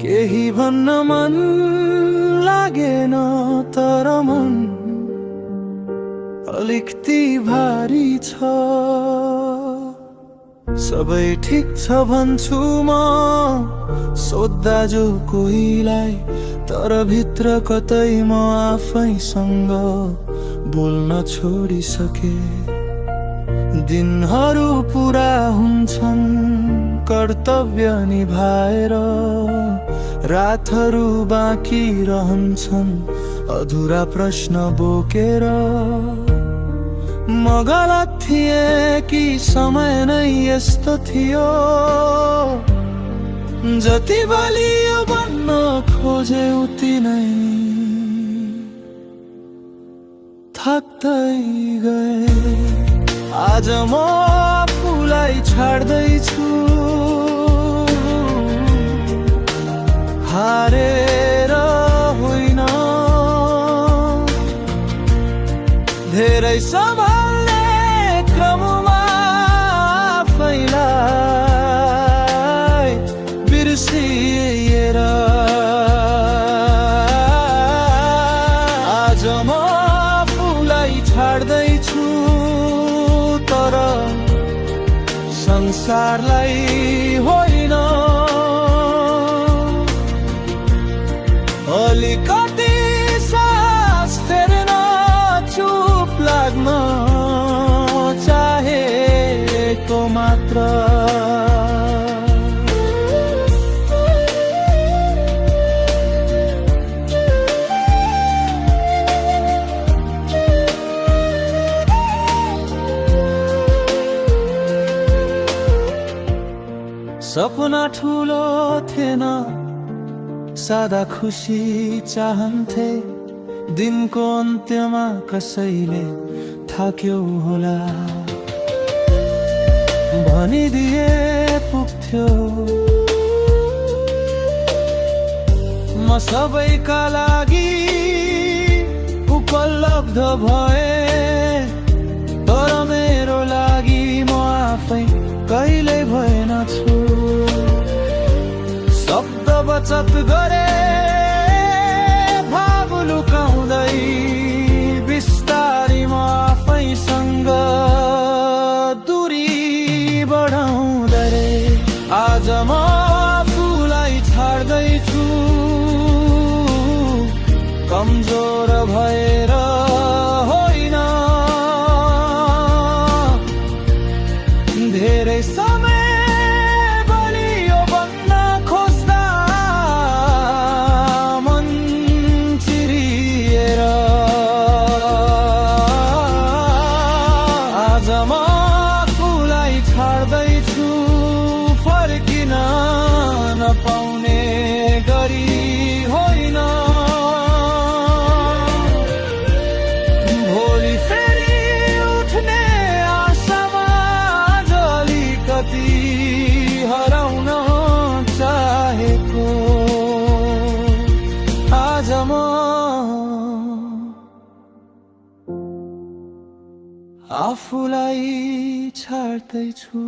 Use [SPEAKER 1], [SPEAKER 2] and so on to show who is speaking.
[SPEAKER 1] केही भन्न मन लागेन तर मन अलिकति भारी छ। सबै ठिक छ भन्छु म सोद्धा जो कोहीलाई, तर भित्र कतै म आफैसँग बोल्न छोडिसके। दिनहरू पुरा हुन्छन् कर्तव्य निभाएर, रातहरू बाँकी रहन्छन् अधुरा प्रश्न बोकेर। म गलत थिएँ कि समय नै यस्तो थियो, जति बलियो बन्न खोजे उति नै थाक्दै गए। आज म आफूलाई छाड्दैछु, हारेर होइन। धेरै सम्हाल्ने क्रममा आफैलाई बिर्सिएर आज म आफूलाई छाड्दैछु, तर संसारलाई होइन। अलिकति सास फेर्न चुप लाग्न चाहेको मात्र। सपना ठुलो थिएन, सादा खुसी चाहन्थे। दिनको अन्त्यमा कसैले थाक्यो होला भनिदिए पुग्थ्यो। म सबैका लागि उपलब्ध भए, तर मेरो लागि म आफै कहिल्यै भएन छु। शब्द बचत गरे भाव लुकाउँदै, बिस्तारी म आफैसँग दूरी बढाउँदै। आज म आफूलाई छाड्दैछु, कमजोर भएर होइन। धेरै समय बलियो बन्न खोज्दा मन चिरिएर। आज म आफूलाई छाड्दैछु, फर्किन नपाउने गरी होइन। भोलि फेरि उठ्ने आशामा हराउन चाहेको आज म आफूलाई छाड्दैछु।